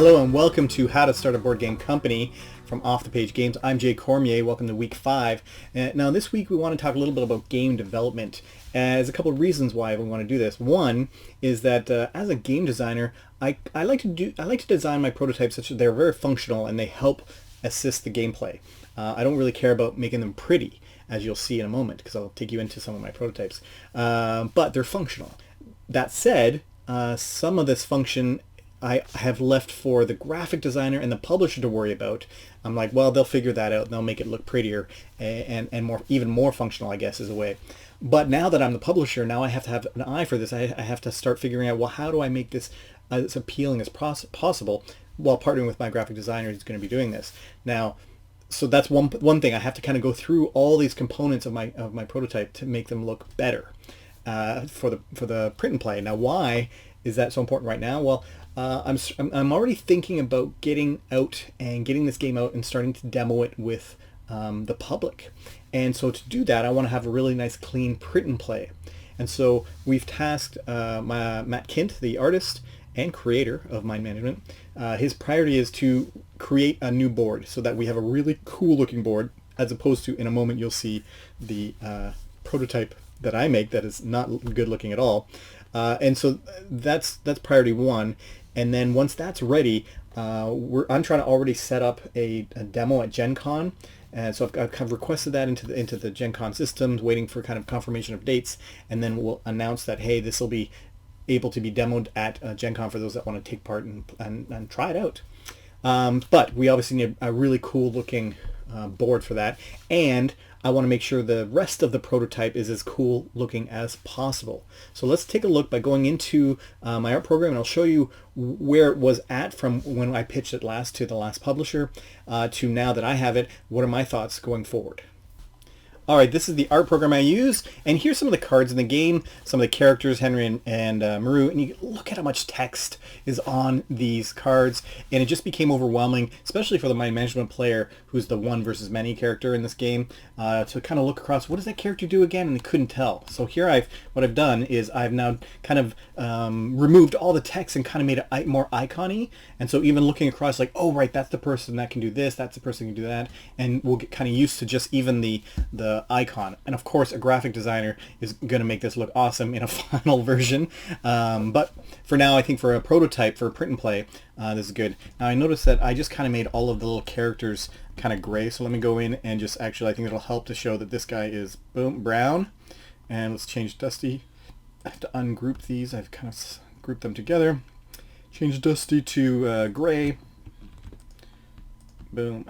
Hello and welcome to How to Start a Board Game Company from Off the Page Games. I'm Jay Cormier. Welcome to week 5. Now this week we want to talk a little bit about game development. There's a couple of reasons why we want to do this. One is that as a game designer, I like to design my prototypes such that they're very functional and they help assist the gameplay. I don't really care about making them pretty, as you'll see in a moment, because I'll take you into some of my prototypes. But they're functional. That said, some of this function I have left for the graphic designer and the publisher to worry about. I'm like, well, they'll figure that out and they'll make it look prettier and more, even more functional, I guess, is a way. But now that I'm the publisher, now I have to have an eye for this. I have to start figuring out, well, how do I make this as appealing as possible while partnering with my graphic designer who's going to be doing this. Now, so that's one thing. I have to kind of go through all these components of my prototype to make them look better for the print and play. Now, why is that so important right now? Well, I'm already thinking about getting out and getting this game out and starting to demo it with the public. And so to do that, I want to have a really nice, clean print and play. And so we've tasked Matt Kint, the artist and creator of Mind Management. His priority is to create a new board so that we have a really cool looking board, as opposed to, in a moment, you'll see the prototype that I make that is not good looking at all. And so that's priority one. And then once that's ready, I'm trying to already set up a demo at GenCon. And so I've kind of requested that into the GenCon systems, waiting for kind of confirmation of dates. And then we'll announce that, hey, this will be able to be demoed at GenCon for those that want to take part and try it out. But we obviously need a really cool looking board for that. And I want to make sure the rest of the prototype is as cool looking as possible. So let's take a look by going into my art program, and I'll show you where it was at from when I pitched it last to the last publisher to now that I have it. What are my thoughts going forward? All right, this is the art program I use, and here's some of the cards in the game, some of the characters, Henry and Maru, and you look at how much text is on these cards, and it just became overwhelming, especially for the Mind Management player, who's the one versus many character in this game, to kind of look across, what does that character do again, and they couldn't tell. So here what I've done is I've now kind of removed all the text and kind of made it more icon-y, and so even looking across, like, oh, right, that's the person that can do this, that's the person who can do that, and we'll get kind of used to just even the icon. And of course, a graphic designer is going to make this look awesome in a final version. But for now, I think for a prototype, for a print and play, this is good. Now I noticed that I just kind of made all of the little characters kind of gray. So let me go in and just actually, I think it'll help to show that this guy is, boom, brown. And let's change Dusty. I have to ungroup these. I've kind of grouped them together. Change Dusty to gray. Boom.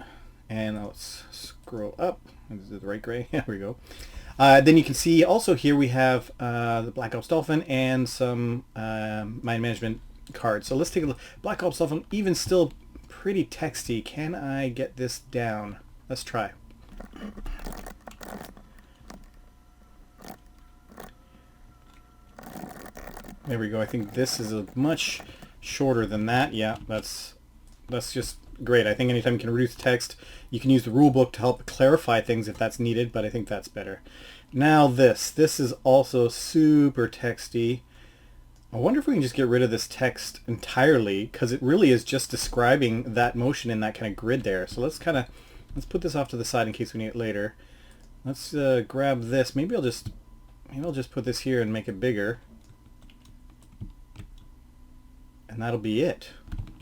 And now let's scroll up. Is it the right gray? Here we go. Then you can see also here we have the Black Ops Dolphin and some Mind Management cards. So let's take a look. Black Ops Dolphin, even still pretty texty. Can I get this down? Let's try. There we go. I think this is a much shorter than that. Yeah, that's just great. I think anytime you can reduce text, you can use the rule book to help clarify things if that's needed, but I think that's better. Now this is also super texty. I wonder if we can just get rid of this text entirely, because it really is just describing that motion in that kind of grid there. So let's put this off to the side in case we need it later. Let's grab this. Maybe I'll just put this here and make it bigger. And that'll be it.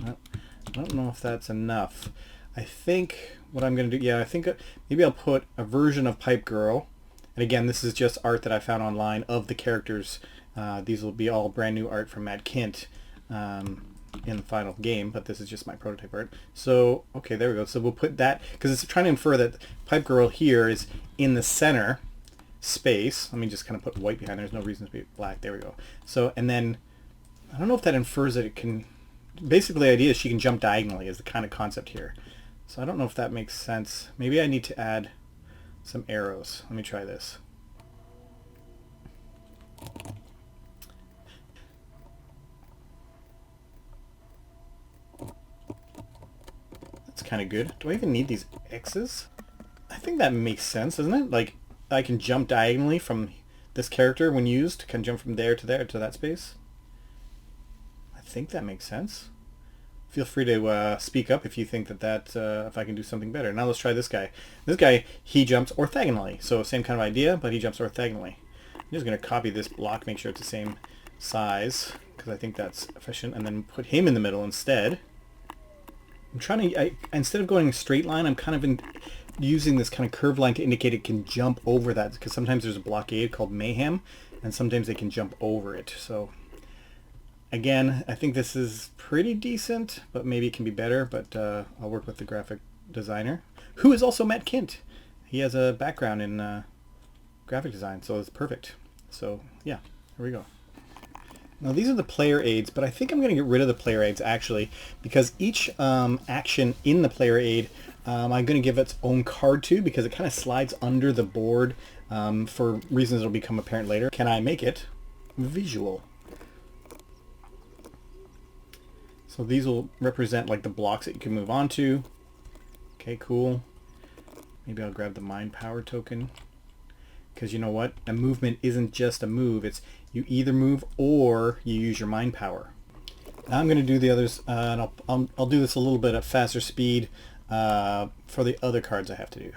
I don't know if that's enough. I think what I'm going to do, yeah, I think maybe I'll put a version of Pipe Girl. And again, this is just art that I found online of the characters. These will be all brand new art from Matt Kint in the final game, but this is just my prototype art. So, okay, there we go. So we'll put that, because it's trying to infer that Pipe Girl here is in the center space. Let me just kind of put white behind. There's no reason to be black. There we go. So, and then, I don't know if that infers that it can... Basically, the idea is she can jump diagonally is the kind of concept here. So I don't know if that makes sense. Maybe I need to add some arrows. Let me try this. That's kind of good. Do I even need these X's? I think that makes sense, doesn't it? Like, I can jump diagonally from this character when used, can jump from there to that space. I think that makes sense. Feel free to speak up if you think that if I can do something better. Now let's try this guy. This guy, he jumps orthogonally. So same kind of idea, but he jumps orthogonally. I'm just going to copy this block, make sure it's the same size, because I think that's efficient, and then put him in the middle instead. I'm trying to, instead of going a straight line, I'm kind of using this kind of curved line to indicate it can jump over that, because sometimes there's a blockade called Mayhem, and sometimes they can jump over it. So again, I think this is pretty decent, but maybe it can be better, but I'll work with the graphic designer, who is also Matt Kint. He has a background in graphic design, so it's perfect. So yeah, here we go. Now these are the player aids, but I think I'm going to get rid of the player aids actually, because each action in the player aid I'm going to give its own card to, because it kind of slides under the board for reasons that will become apparent later. Can I make it visual? So these will represent like the blocks that you can move on to. Okay, cool. Maybe I'll grab the mind power token, because you know what? A movement isn't just a move. It's you either move or you use your mind power. Now I'm going to do the others, and I'll do this a little bit at faster speed for the other cards I have to do.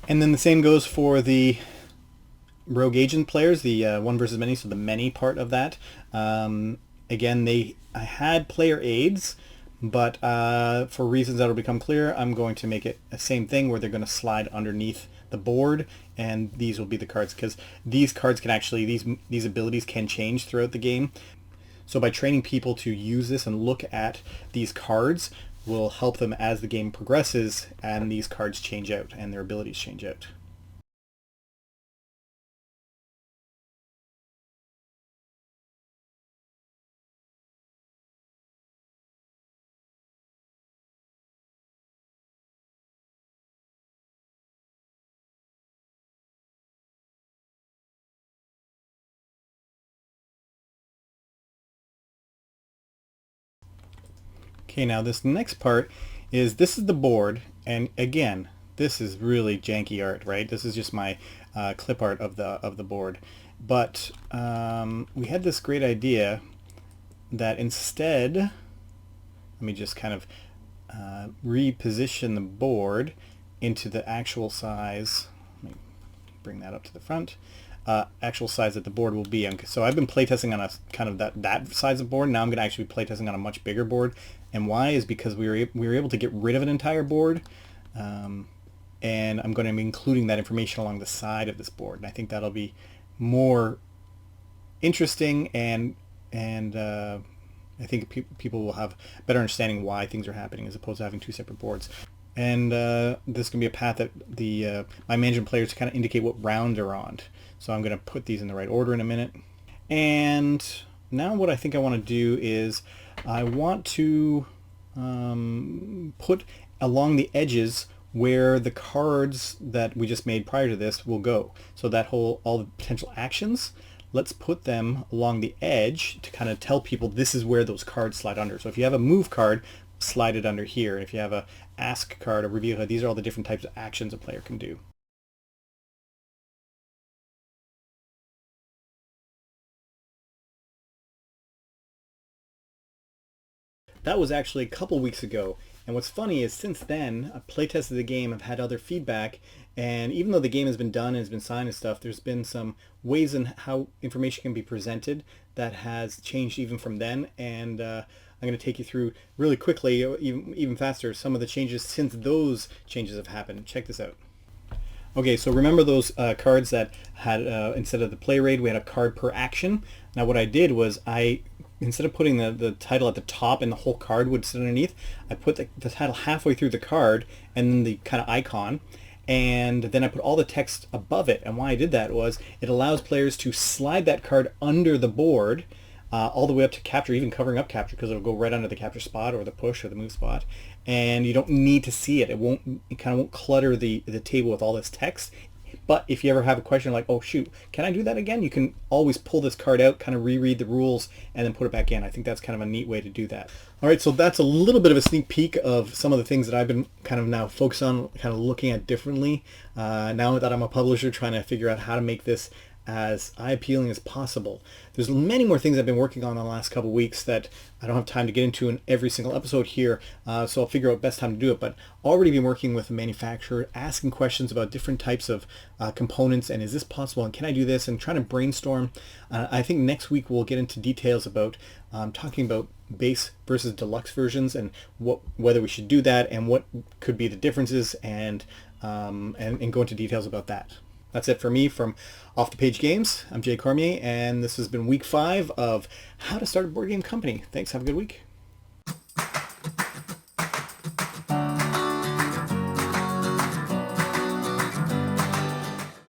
And then the same goes for the rogue agent players, the one versus many, so the many part of that. Again, I had player aids, but for reasons that will become clear, I'm going to make it the same thing where they're going to slide underneath the board, and these will be the cards, because these cards can actually, these abilities can change throughout the game. So by training people to use this and look at these cards will help them as the game progresses and these cards change out and their abilities change out. Okay, now this next part this is the board, and again, this is really janky art, right? This is just my clip art of the board. But we had this great idea that instead, let me just kind of reposition the board into the actual size. Let me bring that up to the front. Actual size that the board will be on. So I've been playtesting on a kind of that size of board. Now I'm going to actually be playtesting on a much bigger board. And why is because we were able to get rid of an entire board, and I'm going to be including that information along the side of this board. And I think that'll be more interesting, and I think people will have a better understanding why things are happening as opposed to having two separate boards. And this can be a path that my management players kind of indicate what round they're on. So I'm going to put these in the right order in a minute. And now what I think I want to do is I want to put along the edges where the cards that we just made prior to this will go. So that all the potential actions, let's put them along the edge to kind of tell people this is where those cards slide under. So if you have a move card, slide it under here. And if you have a ask card, a reveal card, these are all the different types of actions a player can do. That was actually a couple weeks ago, and what's funny is since then, I've playtested the game, I've had other feedback, and even though the game has been done and has been signed and stuff, there's been some ways in how information can be presented that has changed even from then, and I'm going to take you through really quickly, even faster, some of the changes since those changes have happened. Check this out. Okay, so remember those cards that had, instead of the play raid, we had a card per action. Now what I did was instead of putting the title at the top and the whole card would sit underneath, I put the title halfway through the card and then the kind of icon, and then I put all the text above it. And why I did that was it allows players to slide that card under the board all the way up to capture, even covering up capture, because it'll go right under the capture spot or the push or the move spot, and you don't need to see it. It kind of won't clutter the table with all this text. But if you ever have a question like, oh shoot, can I do that again? You can always pull this card out, kind of reread the rules, and then put it back in. I think that's kind of a neat way to do that. All right, so that's a little bit of a sneak peek of some of the things that I've been kind of now focused on, kind of looking at differently. Now that I'm a publisher, trying to figure out how to make this as eye-appealing as possible. There's many more things I've been working on the last couple of weeks that I don't have time to get into in every single episode here, so I'll figure out best time to do it. But already been working with a manufacturer, asking questions about different types of components, and is this possible, and can I do this, and trying to brainstorm. I think next week we'll get into details about talking about base versus deluxe versions and whether we should do that and what could be the differences, and go into details about that. That's it for me from Off the Page Games. I'm Jay Cormier, and this has been week 5 of How to Start a Board Game Company. Thanks. Have a good week.